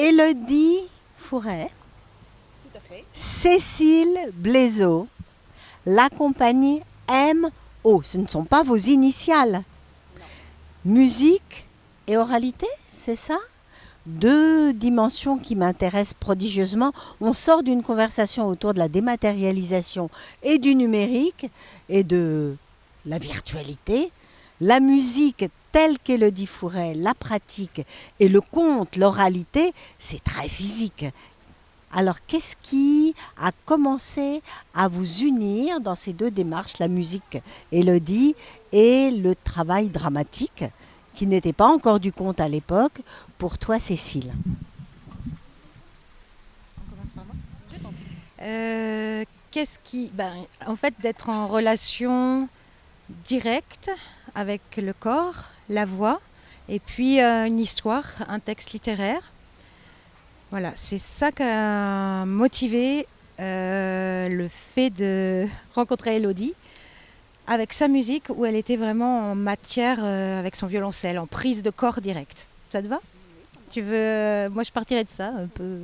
Élodie Fouret, Tout à fait. Cécile Blaiseau, la compagnie MO. Ce ne sont pas vos initiales. Non. Musique et oralité, c'est ça? Deux dimensions qui m'intéressent prodigieusement. On sort d'une conversation autour de la dématérialisation et du numérique et de la virtualité. La musique telle qu'Élodie Fouret la pratique et le conte, l'oralité, c'est très physique. Alors, qu'est-ce qui a commencé à vous unir dans ces deux démarches, la musique, Élodie, et le travail dramatique, qui n'était pas encore du conte à l'époque, pour toi, Cécile? On commence par moi. Je t'en prie. Qu'est-ce qui... en fait, d'être en relation directe avec le corps, la voix, et puis une histoire, un texte littéraire. Voilà, c'est ça qui a motivé le fait de rencontrer Élodie avec sa musique où elle était vraiment en matière avec son violoncelle, en prise de corps direct. Ça te va? Tu veux... moi, je partirais de ça, un peu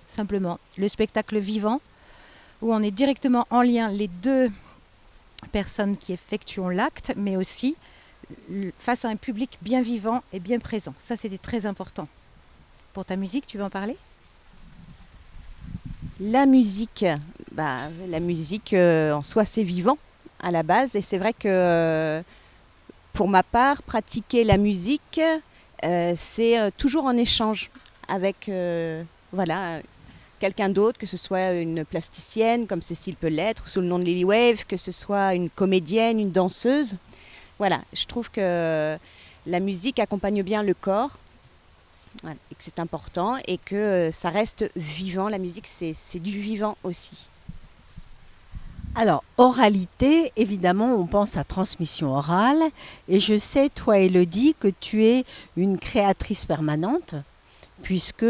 simplement. Le spectacle vivant, où on est directement en lien, les deux personnes qui effectuent l'acte, mais aussi face à un public bien vivant et bien présent. Ça, c'était très important. Pour ta musique, tu veux en parler? La musique, la musique en soi c'est vivant à la base et c'est vrai que pour ma part pratiquer la musique c'est toujours en échange avec voilà quelqu'un d'autre, que ce soit une plasticienne comme Cécile peut l'être sous le nom de Lily Wave, que ce soit une comédienne, une danseuse. Voilà, je trouve que la musique accompagne bien le corps. Voilà, et que c'est important et que ça reste vivant. La musique, c'est du vivant aussi. Alors, oralité, évidemment, on pense à transmission orale. Et je sais, toi, Élodie, que tu es une créatrice permanente, puisque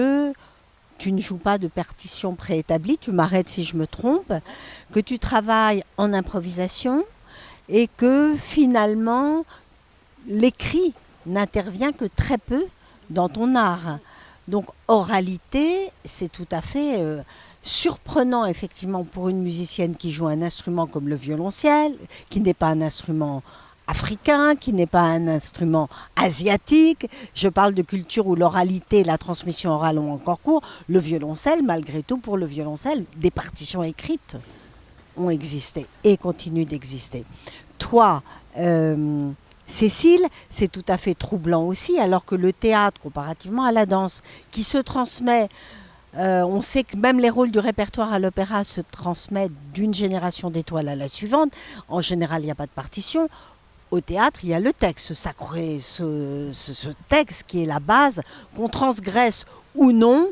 tu ne joues pas de partition préétablie, tu m'arrêtes si je me trompe, que tu travailles en improvisation et que finalement, l'écrit n'intervient que très peu dans ton art. Donc, oralité, c'est tout à fait surprenant, effectivement, pour une musicienne qui joue un instrument comme le violoncelle, qui n'est pas un instrument africain, qui n'est pas un instrument asiatique. Je parle de culture où l'oralité et la transmission orale ont encore cours. Le violoncelle, malgré tout, pour le violoncelle, des partitions écrites ont existé et continuent d'exister. Toi, Cécile, c'est tout à fait troublant aussi, alors que le théâtre, comparativement à la danse, qui se transmet, on sait que même les rôles du répertoire à l'opéra se transmettent d'une génération d'étoiles à la suivante. En général, il n'y a pas de partition. Au théâtre, il y a le texte, sacré, ce texte qui est la base, qu'on transgresse ou non,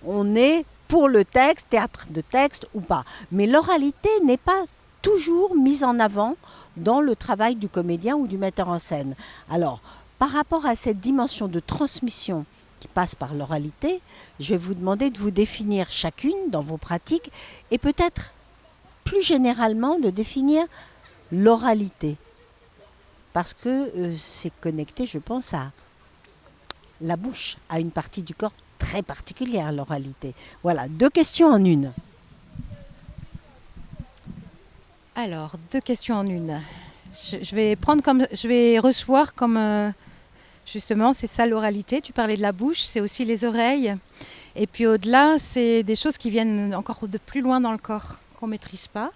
on est pour le texte, théâtre de texte ou pas. Mais l'oralité n'est pas toujours mise en avant dans le travail du comédien ou du metteur en scène. Alors, par rapport à cette dimension de transmission qui passe par l'oralité, je vais vous demander de vous définir chacune dans vos pratiques et peut-être plus généralement de définir l'oralité. Parce que c'est connecté, je pense, à la bouche, à une partie du corps très particulière, l'oralité. Voilà, deux questions en une. Alors, deux questions en une. Je vais recevoir comme justement, c'est ça l'oralité. Tu parlais de la bouche, c'est aussi les oreilles. Et puis au-delà, c'est des choses qui viennent encore de plus loin dans le corps, qu'on ne maîtrise pas.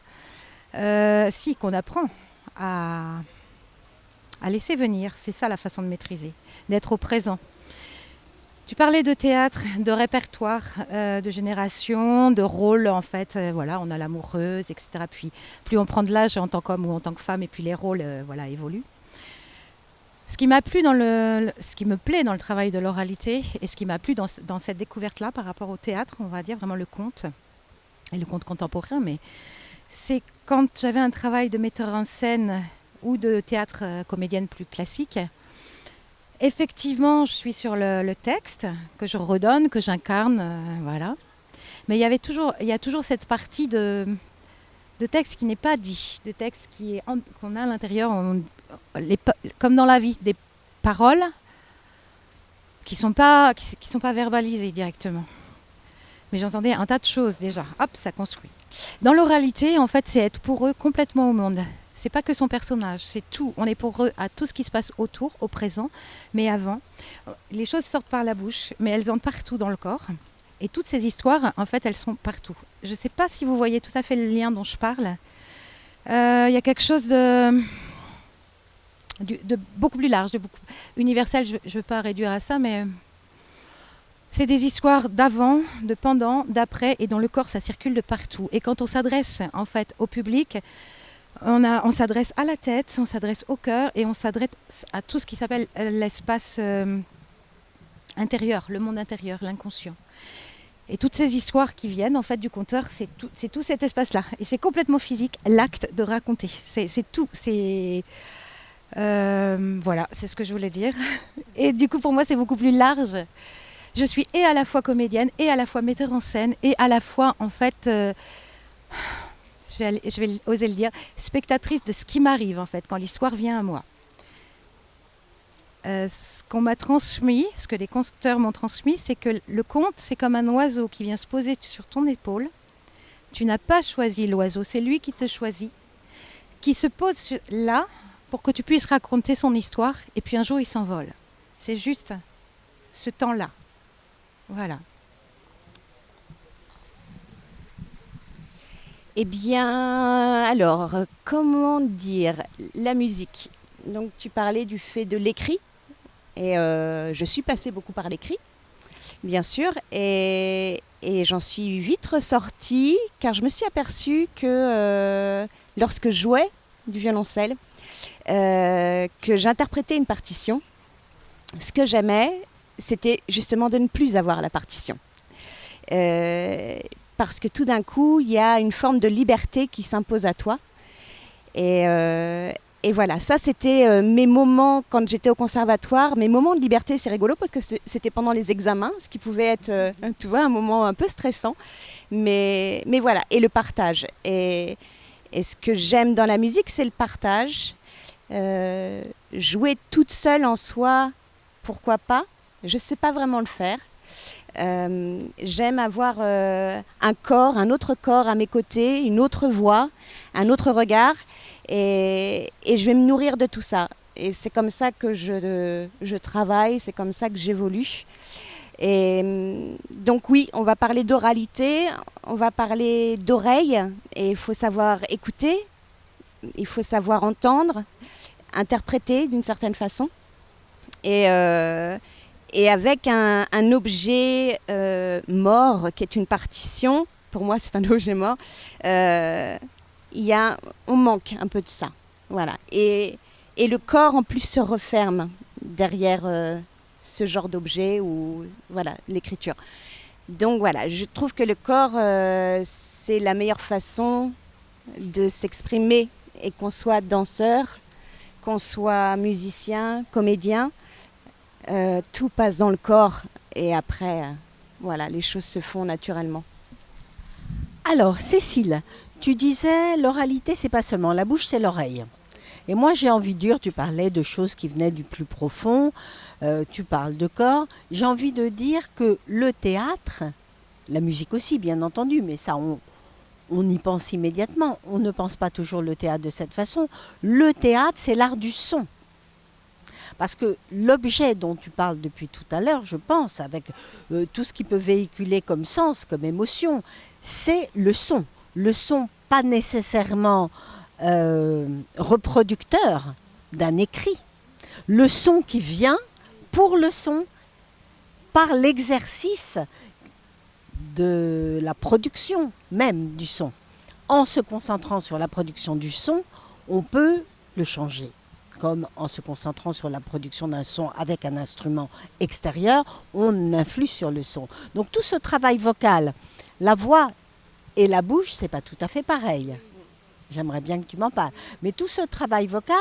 Qu'on apprend à laisser venir. C'est ça la façon de maîtriser, d'être au présent. Tu parlais de théâtre, de répertoire, de génération, de rôle en fait. Voilà, on a l'amoureuse, etc. Puis plus on prend de l'âge en tant qu'homme ou en tant que femme, et puis les rôles évoluent. Ce qui me plaît dans le travail de l'oralité, et ce qui m'a plu dans cette découverte-là par rapport au théâtre, on va dire vraiment le conte, et le conte contemporain, mais c'est quand j'avais un travail de metteur en scène ou de théâtre comédienne plus classique. Effectivement, je suis sur le texte que je redonne, que j'incarne, voilà. Mais il y a toujours cette partie de texte qui n'est pas dit, de texte qu'on a à l'intérieur, comme dans la vie, des paroles qui sont pas verbalisées directement. Mais j'entendais un tas de choses déjà. Hop, ça construit. Dans l'oralité, en fait, c'est être pour eux complètement au monde. C'est pas que son personnage, c'est tout. On est pour eux à tout ce qui se passe autour, au présent, mais avant. Les choses sortent par la bouche, mais elles entrent partout dans le corps. Et toutes ces histoires, en fait, elles sont partout. Je ne sais pas si vous voyez tout à fait le lien dont je parle. Il y a quelque chose de beaucoup plus large, de beaucoup universel. Je ne veux pas réduire à ça, mais c'est des histoires d'avant, de pendant, d'après, et dans le corps, ça circule de partout. Et quand on s'adresse en fait au public, on s'adresse à la tête, on s'adresse au cœur, et on s'adresse à tout ce qui s'appelle l'espace intérieur, le monde intérieur, l'inconscient. Et toutes ces histoires qui viennent en fait du conteur, c'est tout cet espace-là. Et c'est complètement physique, l'acte de raconter. C'est tout. Voilà, c'est ce que je voulais dire. Et du coup, pour moi, c'est beaucoup plus large. Je suis et à la fois comédienne, et à la fois metteur en scène, et à la fois, en fait, je vais oser le dire, spectatrice de ce qui m'arrive, en fait, quand l'histoire vient à moi. Ce qu'on m'a transmis, ce que les conteurs m'ont transmis, c'est que le conte, c'est comme un oiseau qui vient se poser sur ton épaule. Tu n'as pas choisi l'oiseau, c'est lui qui te choisit, qui se pose là pour que tu puisses raconter son histoire, et puis un jour il s'envole. C'est juste ce temps-là. Voilà. Eh bien, alors, comment dire la musique? Donc, tu parlais du fait de l'écrit. Et je suis passée beaucoup par l'écrit, bien sûr, et j'en suis vite ressortie, car je me suis aperçue que lorsque je jouais du violoncelle, que j'interprétais une partition, ce que j'aimais, c'était justement de ne plus avoir la partition. Parce que tout d'un coup, il y a une forme de liberté qui s'impose à toi. Et voilà, ça c'était mes moments quand j'étais au conservatoire. Mes moments de liberté, c'est rigolo parce que c'était pendant les examens, ce qui pouvait être tu vois, un moment un peu stressant. Mais voilà, et le partage. Et ce que j'aime dans la musique, c'est le partage. Jouer toute seule en soi, pourquoi pas? Je ne sais pas vraiment le faire. J'aime avoir un autre corps à mes côtés, une autre voix, un autre regard. Et je vais me nourrir de tout ça. Et c'est comme ça que je travaille, c'est comme ça que j'évolue. Et donc oui, on va parler d'oralité, on va parler d'oreille. Et il faut savoir écouter, il faut savoir entendre, interpréter d'une certaine façon. Et avec un objet mort, qui est une partition, pour moi c'est un objet mort, on manque un peu de ça. Voilà. Et le corps en plus se referme derrière ce genre d'objet ou voilà, l'écriture. Donc voilà, je trouve que le corps, c'est la meilleure façon de s'exprimer, et qu'on soit danseur, qu'on soit musicien, comédien, tout passe dans le corps et après, voilà, les choses se font naturellement. Alors, Cécile, tu disais l'oralité, c'est pas seulement la bouche, c'est l'oreille. Et moi, j'ai envie de dire, tu parlais de choses qui venaient du plus profond, tu parles de corps. J'ai envie de dire que le théâtre, la musique aussi, bien entendu, mais ça, on y pense immédiatement. On ne pense pas toujours le théâtre de cette façon. Le théâtre, c'est l'art du son. Parce que l'objet dont tu parles depuis tout à l'heure, je pense, avec tout ce qui peut véhiculer comme sens, comme émotion, c'est le son. Le son, pas nécessairement reproducteur d'un écrit. Le son qui vient pour le son, par l'exercice de la production même du son. En se concentrant sur la production du son, on peut le changer. Comme en se concentrant sur la production d'un son avec un instrument extérieur, on influe sur le son. Donc tout ce travail vocal, la voix et la bouche, c'est pas tout à fait pareil. J'aimerais bien que tu m'en parles. Mais tout ce travail vocal,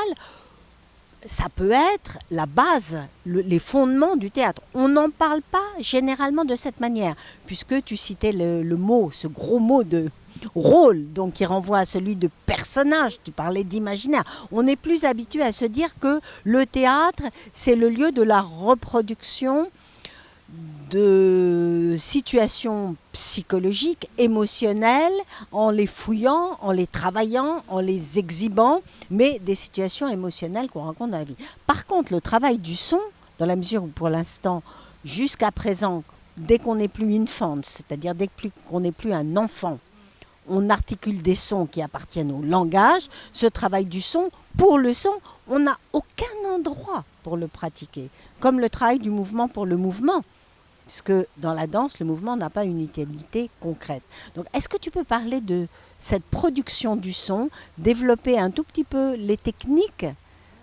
ça peut être la base, les fondements du théâtre. On n'en parle pas généralement de cette manière, puisque tu citais le mot, ce gros mot de rôle, donc qui renvoie à celui de personnage. Tu parlais d'imaginaire. On est plus habitué à se dire que le théâtre, c'est le lieu de la reproduction de situations psychologiques, émotionnelles, en les fouillant, en les travaillant, en les exhibant, mais des situations émotionnelles qu'on rencontre dans la vie. Par contre, le travail du son, dans la mesure où pour l'instant, jusqu'à présent, dès qu'on n'est plus infant, c'est-à-dire dès qu'on n'est plus un enfant, on articule des sons qui appartiennent au langage. Ce travail du son, pour le son, on n'a aucun endroit pour le pratiquer. Comme le travail du mouvement pour le mouvement. Puisque dans la danse, le mouvement n'a pas une utilité concrète. Donc, est-ce que tu peux parler de cette production du son, développer un tout petit peu les techniques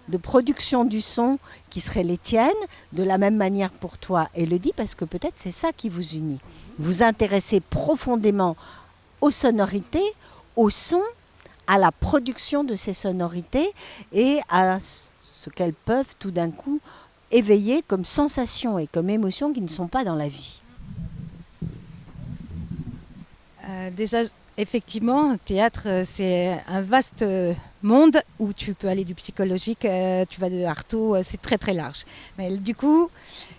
de production du son qui seraient les tiennes, de la même manière pour toi, Élodie, parce que peut-être c'est ça qui vous unit. Vous intéressez profondément aux sonorités, au son, à la production de ces sonorités et à ce qu'elles peuvent tout d'un coup éveiller comme sensation et comme émotion qui ne sont pas dans la vie. Déjà, effectivement, théâtre, c'est un vaste monde où tu peux aller du psychologique, tu vas de Artaud, c'est très très large. Mais du coup,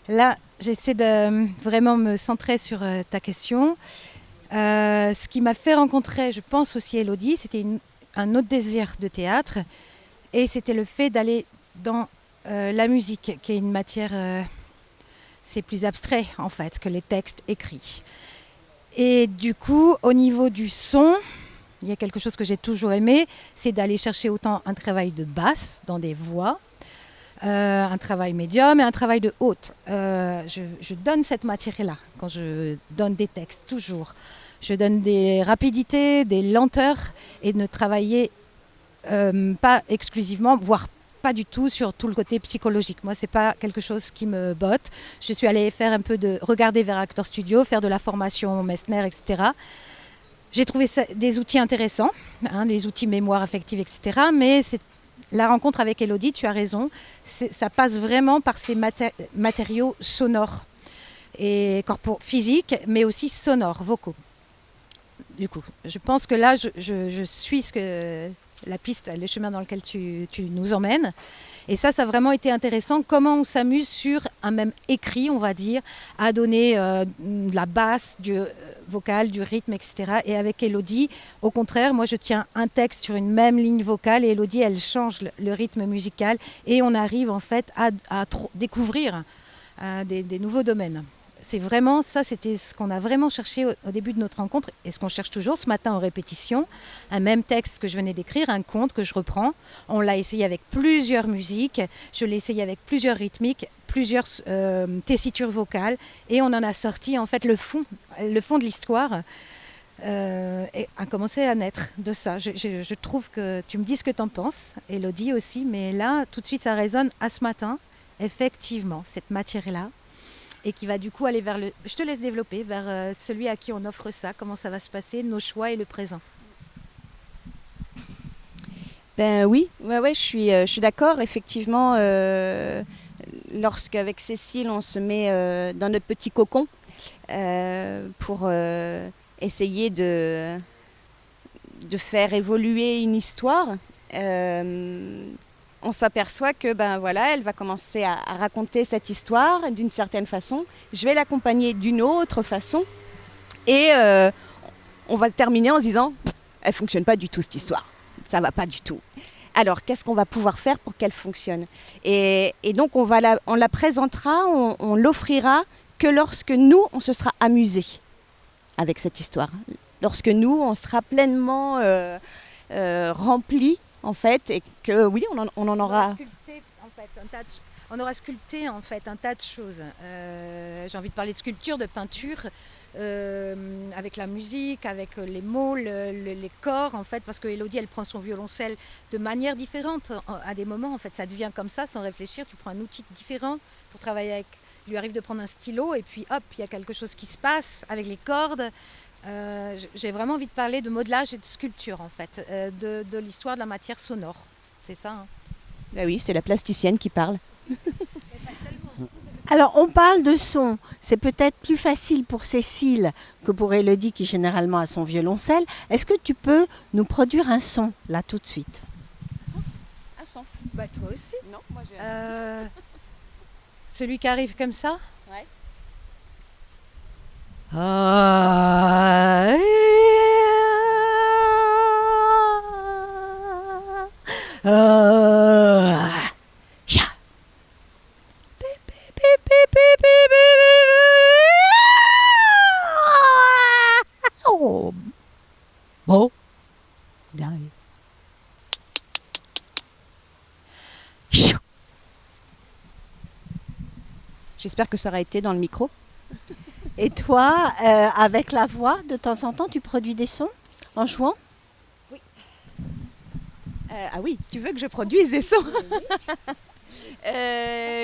là, j'essaie de vraiment me centrer sur ta question. Ce qui m'a fait rencontrer, je pense aussi Élodie, c'était un autre désir de théâtre et c'était le fait d'aller dans la musique, qui est une matière, c'est plus abstrait en fait que les textes écrits. Et du coup, au niveau du son, il y a quelque chose que j'ai toujours aimé, c'est d'aller chercher autant un travail de basse dans des voix, un travail médium et un travail de haute. Je donne cette matière-là quand je donne des textes, toujours. Je donne des rapidités, des lenteurs et de ne travailler pas exclusivement, voire pas du tout sur tout le côté psychologique. Moi, c'est pas quelque chose qui me botte. Je suis allée faire un peu regarder vers Actors Studio, faire de la formation Messner, etc. J'ai trouvé des outils intéressants, les outils mémoire affective, etc. Mais la rencontre avec Élodie, tu as raison, ça passe vraiment par ces matériaux sonores et physiques, mais aussi sonores, vocaux. Du coup, je pense que là, je suis la piste, le chemin dans lequel tu nous emmènes. Et ça a vraiment été intéressant. Comment on s'amuse sur un même écrit, on va dire, à donner de la basse, du vocal, du rythme, etc. Et avec Élodie, au contraire, moi je tiens un texte sur une même ligne vocale et Élodie, elle change le rythme musical et on arrive en fait à découvrir des nouveaux domaines. C'est vraiment ça, c'était ce qu'on a vraiment cherché au début de notre rencontre et ce qu'on cherche toujours ce matin en répétition. Un même texte que je venais d'écrire, un conte que je reprends. On l'a essayé avec plusieurs musiques, je l'ai essayé avec plusieurs rythmiques, plusieurs tessitures vocales et on en a sorti en fait le fond de l'histoire. Et a commencé à naître de ça. Je trouve que tu me dis ce que tu en penses, Élodie aussi, mais là tout de suite ça résonne à ce matin, effectivement, cette matière-là. Et qui va du coup aller vers je te laisse développer, vers celui à qui on offre ça, comment ça va se passer, nos choix et le présent. Ben oui, ouais, je suis d'accord. Effectivement, lorsqu'avec Cécile, on se met dans notre petit cocon pour essayer de faire évoluer une histoire, on s'aperçoit que elle va commencer à raconter cette histoire d'une certaine façon. Je vais l'accompagner d'une autre façon. Et on va terminer en se disant « elle ne fonctionne pas du tout cette histoire. Ça ne va pas du tout. » Alors, qu'est-ce qu'on va pouvoir faire pour qu'elle fonctionne ? Et donc, on la présentera, on l'offrira que lorsque nous, on se sera amusés avec cette histoire. Lorsque nous, on sera pleinement remplis en fait, et que oui, on en aura. On aura sculpté en fait un tas de choses. J'ai envie de parler de sculpture, de peinture, avec la musique, avec les mots, les corps en fait, parce que Élodie, elle prend son violoncelle de manière différente à des moments. En fait, ça devient comme ça, sans réfléchir. Tu prends un outil différent pour travailler avec. Il lui arrive de prendre un stylo et puis hop, il y a quelque chose qui se passe avec les cordes. J'ai vraiment envie de parler de modelage et de sculpture en fait, de l'histoire de la matière sonore. C'est ça. Hein. Ben oui, c'est la plasticienne qui parle. Alors, on parle de son. C'est peut-être plus facile pour Cécile que pour Élodie qui généralement a son violoncelle. Est-ce que tu peux nous produire un son là tout de suite ? Un son. Bah toi aussi. Non, moi celui qui arrive comme ça ? Ouais. Ah, Cha. Oh. Bon. Nice. Chou. J'espère que ça aura été dans le micro. Et toi, avec la voix, de temps en temps, tu produis des sons en jouant? Ah oui, tu veux que je produise des sons?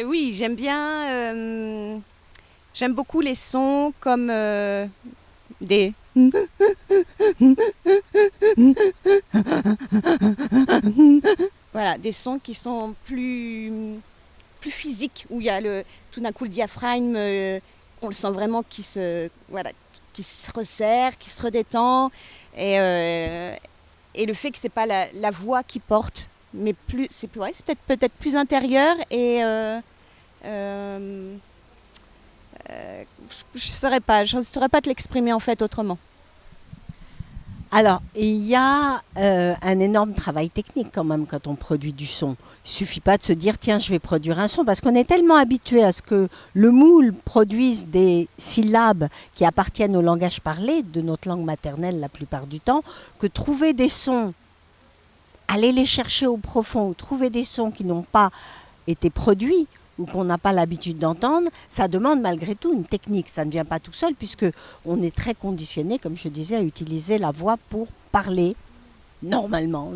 Oui, j'aime bien. J'aime beaucoup les sons comme des. Voilà, des sons qui sont plus physiques, où il y a tout d'un coup le diaphragme, on le sent vraiment qui se resserre, qui se redétend. Et le fait que c'est pas la voix qui porte, mais c'est peut-être plus intérieur et je ne saurais pas te l'exprimer en fait autrement. Alors, il y a un énorme travail technique quand même quand on produit du son. Il suffit pas de se dire tiens, je vais produire un son, parce qu'on est tellement habitué à ce que le moule produise des syllabes qui appartiennent au langage parlé, de notre langue maternelle la plupart du temps, que trouver des sons, aller les chercher au profond, ou trouver des sons qui n'ont pas été produits ou qu'on n'a pas l'habitude d'entendre, ça demande malgré tout une technique. Ça ne vient pas tout seul puisque on est très conditionné, comme je disais, à utiliser la voix pour parler normalement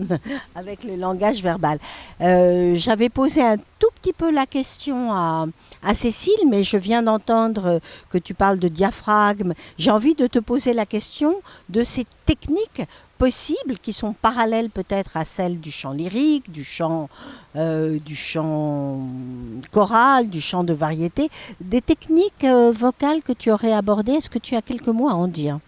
avec le langage verbal. J'avais posé un tout petit peu la question à Cécile, mais je viens d'entendre que tu parles de diaphragme. J'ai envie de te poser la question de ces techniques possibles qui sont parallèles peut-être à celles du chant lyrique, du chant choral, du chant de variété, des techniques vocales que tu aurais abordées. Est-ce que tu as quelques mots à en dire?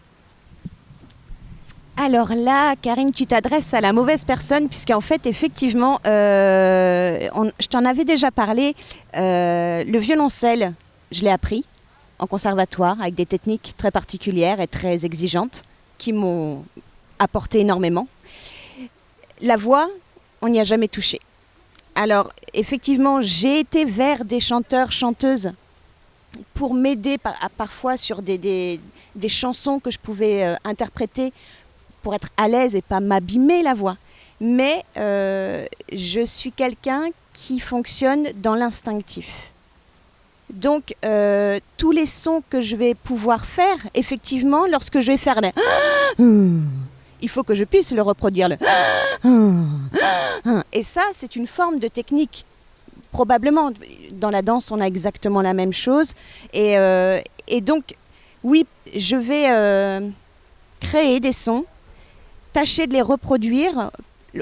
Alors là, Karine, tu t'adresses à la mauvaise personne, puisqu'en fait, effectivement, je t'en avais déjà parlé, le violoncelle, je l'ai appris en conservatoire, avec des techniques très particulières et très exigeantes, qui m'ont apporté énormément. La voix, on n'y a jamais touché. Alors, effectivement, j'ai été vers des chanteurs, chanteuses, pour m'aider parfois sur des chansons que je pouvais interpréter, pour être à l'aise et pas m'abîmer la voix. Mais je suis quelqu'un qui fonctionne dans l'instinctif. Donc, tous les sons que je vais pouvoir faire, effectivement, lorsque je vais faire les... il faut que je puisse le reproduire. Et ça, c'est une forme de technique. Probablement, dans la danse, on a exactement la même chose. Et donc, oui, je vais créer des sons, tâcher de les reproduire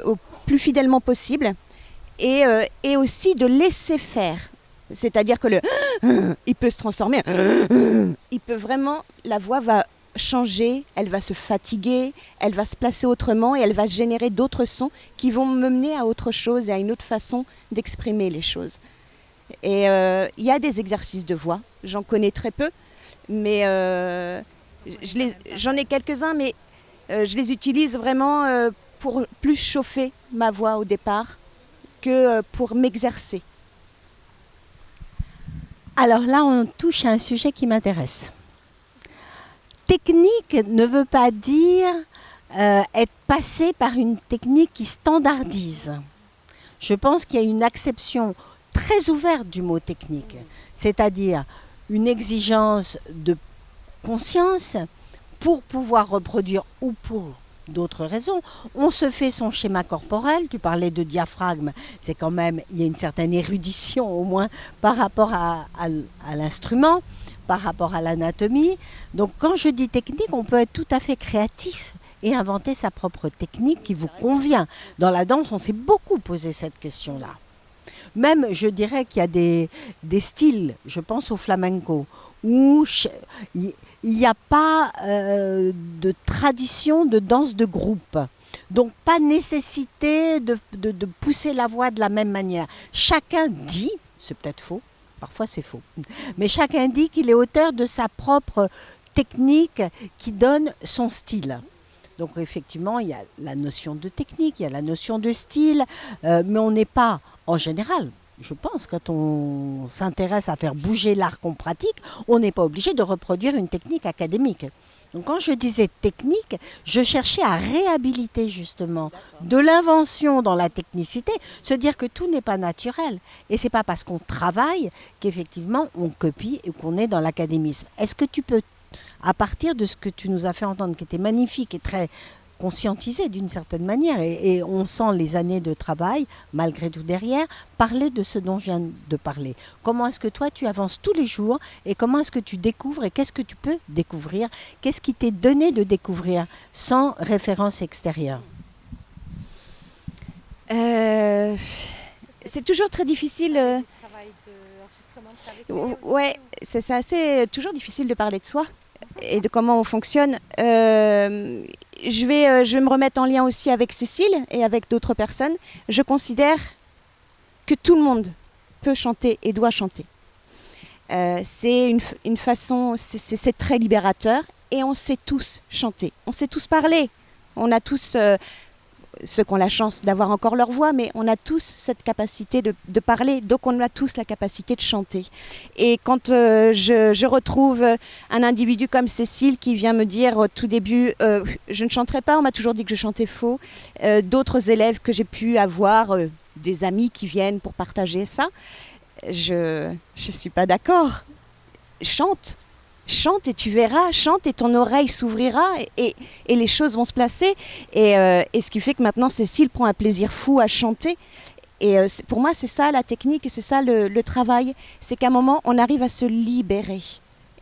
au plus fidèlement possible et aussi de laisser faire. C'est-à-dire que il peut se transformer. Il peut vraiment, la voix va changer, elle va se fatiguer, elle va se placer autrement et elle va générer d'autres sons qui vont me mener à autre chose et à une autre façon d'exprimer les choses. Et il y a des exercices de voix, j'en connais très peu, mais j'en ai quelques-uns, mais je les utilise vraiment pour plus chauffer ma voix au départ que pour m'exercer. Alors là, on touche à un sujet qui m'intéresse. Technique ne veut pas dire être passé par une technique qui standardise. Je pense qu'il y a une acception très ouverte du mot technique, c'est-à-dire une exigence de conscience pour pouvoir reproduire ou pour d'autres raisons. On se fait son schéma corporel, tu parlais de diaphragme, c'est quand même, il y a une certaine érudition au moins par rapport à l'instrument, par rapport à l'anatomie. Donc quand je dis technique, on peut être tout à fait créatif et inventer sa propre technique qui vous convient. Dans la danse, on s'est beaucoup posé cette question-là. Même, je dirais qu'il y a des styles, je pense au flamenco, où il n'y a pas de tradition de danse de groupe. Donc, pas nécessité de pousser la voix de la même manière. Chacun dit, c'est peut-être faux, parfois c'est faux, mais chacun dit qu'il est auteur de sa propre technique qui donne son style. Donc effectivement, il y a la notion de technique, il y a la notion de style, mais on n'est pas, en général, je pense, quand on s'intéresse à faire bouger l'art qu'on pratique, on n'est pas obligé de reproduire une technique académique. Donc quand je disais technique, je cherchais à réhabiliter justement de l'invention dans la technicité, se dire que tout n'est pas naturel. Et c'est pas parce qu'on travaille qu'effectivement on copie et qu'on est dans l'académisme. Est-ce que tu peux, à partir de ce que tu nous as fait entendre, qui était magnifique et très conscientisé d'une certaine manière, et on sent les années de travail, malgré tout derrière, parler de ce dont je viens de parler. Comment est-ce que toi, tu avances tous les jours, et comment est-ce que tu découvres, et qu'est-ce que tu peux découvrir, qu'est-ce qui t'est donné de découvrir, sans référence extérieure? C'est toujours très difficile. Ouais, c'est assez toujours difficile de parler de soi et de comment on fonctionne. Je vais me remettre en lien aussi avec Cécile et avec d'autres personnes. Je considère que tout le monde peut chanter et doit chanter. C'est une façon, c'est très libérateur, et on sait tous chanter, on sait tous parler. On a tous, ceux qui ont la chance d'avoir encore leur voix, mais on a tous cette capacité de parler, donc on a tous la capacité de chanter. Et quand je retrouve un individu comme Cécile qui vient me dire au tout début, je ne chanterai pas, on m'a toujours dit que je chantais faux, d'autres élèves que j'ai pu avoir, des amis qui viennent pour partager ça, je suis pas d'accord. Chante et tu verras, chante et ton oreille s'ouvrira et les choses vont se placer. Et ce qui fait que maintenant Cécile prend un plaisir fou à chanter. Et pour moi, c'est ça la technique et c'est ça le travail. C'est qu'à un moment, on arrive à se libérer.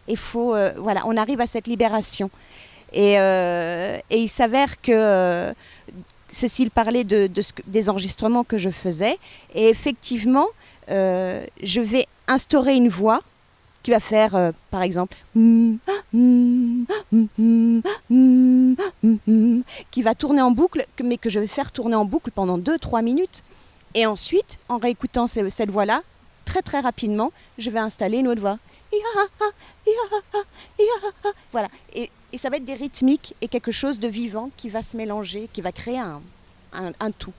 Il faut, voilà, on arrive à cette libération. Et il s'avère que Cécile parlait des enregistrements que je faisais. Et effectivement, je vais instaurer une voix qui va faire, par exemple, qui va tourner en boucle, mais que je vais faire tourner en boucle pendant 2-3 minutes. Et ensuite, en réécoutant cette voix-là, très très rapidement, je vais installer une autre voix. Voilà. Et ça va être des rythmiques et quelque chose de vivant qui va se mélanger, qui va créer un tout.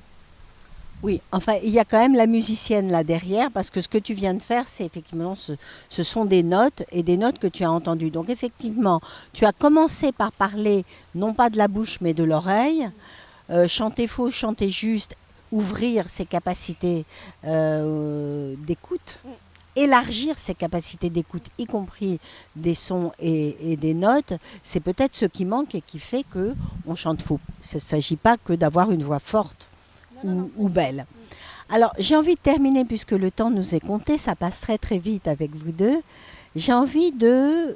Oui, enfin, il y a quand même la musicienne là derrière, parce que ce que tu viens de faire, c'est effectivement, ce sont des notes, et des notes que tu as entendues. Donc effectivement, tu as commencé par parler, non pas de la bouche, mais de l'oreille, chanter faux, chanter juste, ouvrir ses capacités d'écoute, élargir ses capacités d'écoute, y compris des sons et des notes. C'est peut-être ce qui manque et qui fait qu'on chante faux. Il ne s'agit pas que d'avoir une voix forte. Ou belle. Alors, j'ai envie de terminer, puisque le temps nous est compté, ça passe très très vite avec vous deux. J'ai envie de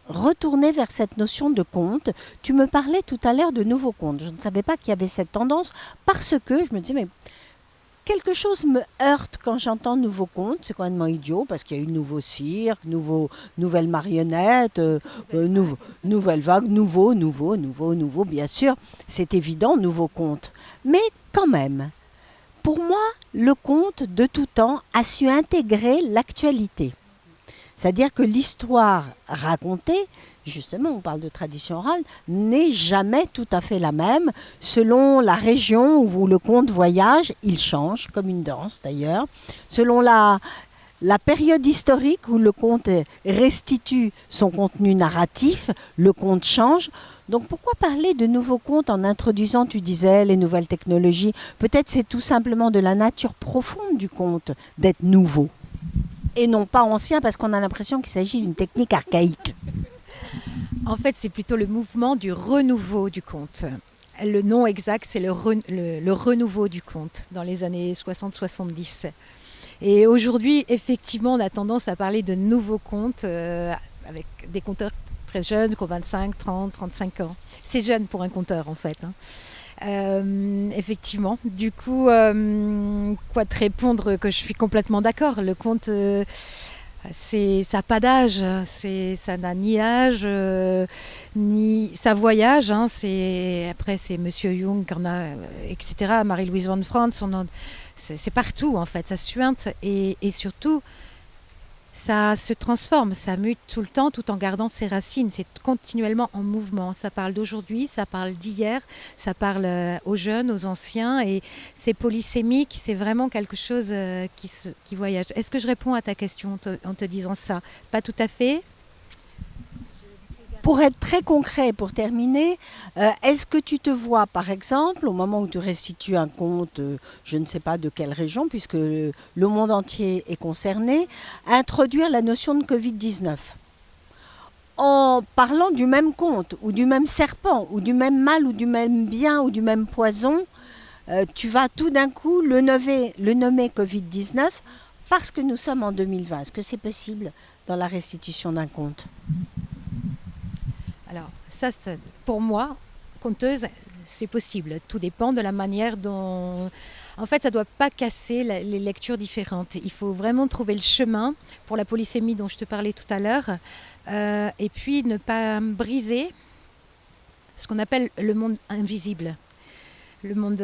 retourner vers cette notion de conte. Tu me parlais tout à l'heure de nouveaux contes. Je ne savais pas qu'il y avait cette tendance, parce que je me disais, mais quelque chose me heurte quand j'entends nouveaux contes. C'est complètement idiot, parce qu'il y a eu nouveau cirque, nouvelle marionnette, nouvelle vague, nouveau, bien sûr, c'est évident, nouveau conte. Mais quand même, pour moi, le conte de tout temps a su intégrer l'actualité. C'est-à-dire que l'histoire racontée, justement, on parle de tradition orale, n'est jamais tout à fait la même. Selon la région où le conte voyage, il change, comme une danse d'ailleurs. Selon la période historique où le conte restitue son contenu narratif, le conte change. Donc pourquoi parler de nouveaux contes en introduisant, tu disais, les nouvelles technologies? Peut-être c'est tout simplement de la nature profonde du conte d'être nouveau et non pas ancien, parce qu'on a l'impression qu'il s'agit d'une technique archaïque. En fait, c'est plutôt le mouvement du renouveau du conte. Le nom exact, c'est le renouveau du conte dans les années 60-70. Et aujourd'hui, effectivement, on a tendance à parler de nouveaux contes avec des conteurs très jeunes, qui ont 25, 30, 35 ans. C'est jeune pour un conteur, en fait. Effectivement. Du coup, quoi te répondre que je suis complètement d'accord. Le conte, ça n'a pas d'âge. Ça n'a ni âge, ni ça voyage. Après, c'est Monsieur Jung, etc. Marie-Louise Van Franz. C'est partout, en fait. Ça suinte. Et surtout, ça se transforme, ça mute tout le temps tout en gardant ses racines. C'est continuellement en mouvement. Ça parle d'aujourd'hui, ça parle d'hier, ça parle aux jeunes, aux anciens. Et c'est polysémique, c'est vraiment quelque chose qui voyage. Est-ce que je réponds à ta question en te disant ça? Pas tout à fait. Pour être très concret, pour terminer, est-ce que tu te vois, par exemple, au moment où tu restitues un conte, je ne sais pas de quelle région, puisque le monde entier est concerné, introduire la notion de Covid-19 en parlant du même conte, ou du même serpent, ou du même mal, ou du même bien, ou du même poison, tu vas tout d'un coup le nommer Covid-19 parce que nous sommes en 2020. Est-ce que c'est possible dans la restitution d'un conte ? Alors, ça, pour moi, conteuse, c'est possible. Tout dépend de la manière dont... En fait, ça ne doit pas casser les lectures différentes. Il faut vraiment trouver le chemin pour la polysémie dont je te parlais tout à l'heure. Et puis, ne pas briser ce qu'on appelle le monde invisible. Le monde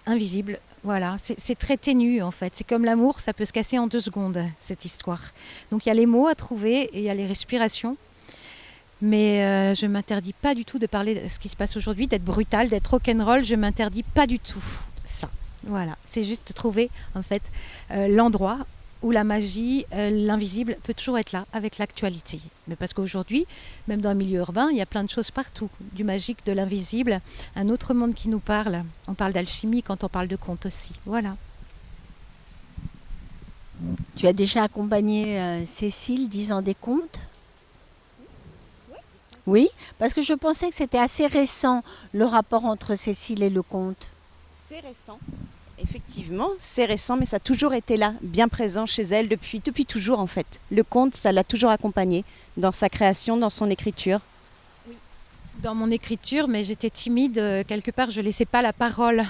invisible, voilà, c'est très ténu en fait. C'est comme l'amour, ça peut se casser en 2 secondes, cette histoire. Donc, il y a les mots à trouver et il y a les respirations. Mais je ne m'interdis pas du tout de parler de ce qui se passe aujourd'hui, d'être brutal, d'être rock'n'roll. Je ne m'interdis pas du tout ça. Voilà, c'est juste trouver en fait l'endroit où la magie, l'invisible peut toujours être là avec l'actualité. Mais parce qu'aujourd'hui, même dans le milieu urbain, il y a plein de choses partout. Du magique, de l'invisible, un autre monde qui nous parle. On parle d'alchimie quand on parle de contes aussi. Voilà. Tu as déjà accompagné Cécile disant des contes ? Oui, parce que je pensais que c'était assez récent, le rapport entre Cécile et le conte. C'est récent, effectivement, c'est récent, mais ça a toujours été là, bien présent chez elle depuis toujours en fait. Le conte, ça l'a toujours accompagnée dans sa création, dans son écriture. Oui, dans mon écriture, mais j'étais timide, quelque part, je ne laissais pas la parole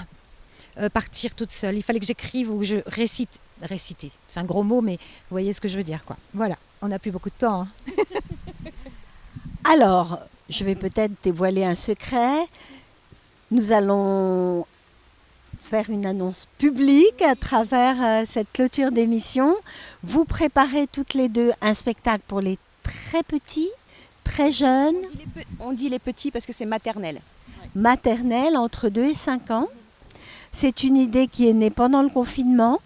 partir toute seule. Il fallait que j'écrive ou que je récite. Réciter, c'est un gros mot, mais vous voyez ce que je veux dire, quoi. Voilà, on n'a plus beaucoup de temps. Hein. Alors, je vais peut-être dévoiler un secret. Nous allons faire une annonce publique à travers cette clôture d'émission. Vous préparez toutes les deux un spectacle pour les très petits, très jeunes. On dit les petits parce que c'est maternelle. Maternelle, entre 2 et 5 ans. C'est une idée qui est née pendant le confinement.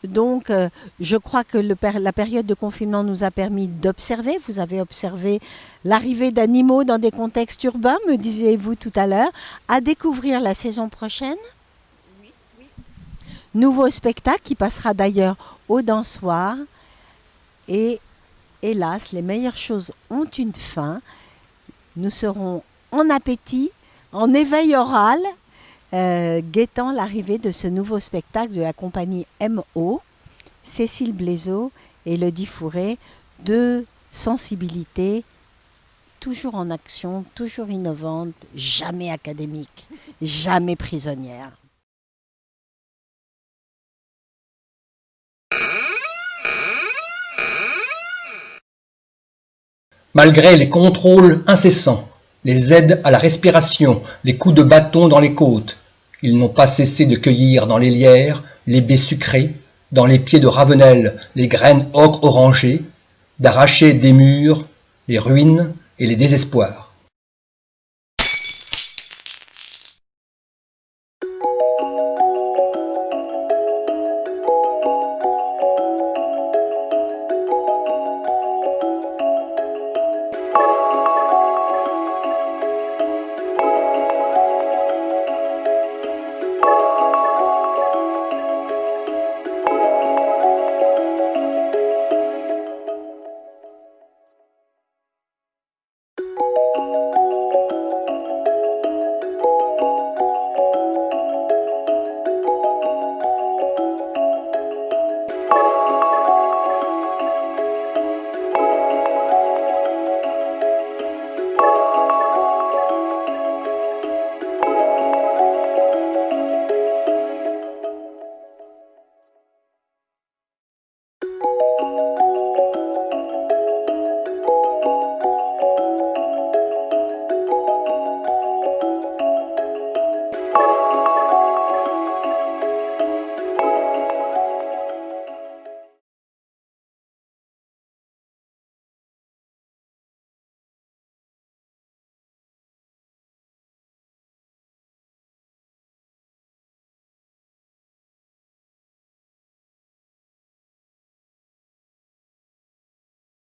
Donc, je crois que la période de confinement nous a permis d'observer. Vous avez observé l'arrivée d'animaux dans des contextes urbains, me disiez-vous tout à l'heure, à découvrir la saison prochaine. Oui. Nouveau spectacle qui passera d'ailleurs au Dansoir. Et hélas, les meilleures choses ont une fin. Nous serons en appétit, en éveil oral, guettant l'arrivée de ce nouveau spectacle de la compagnie MO, Cécile Blaiseau et Elodie Fourré, 2 sensibilités, toujours en action, toujours innovantes, jamais académiques, jamais prisonnières. Malgré les contrôles incessants, les aides à la respiration, les coups de bâton dans les côtes, ils n'ont pas cessé de cueillir dans les lierres les baies sucrées, dans les pieds de Ravenel les graines ocre orangées, d'arracher des murs, les ruines et les désespoirs.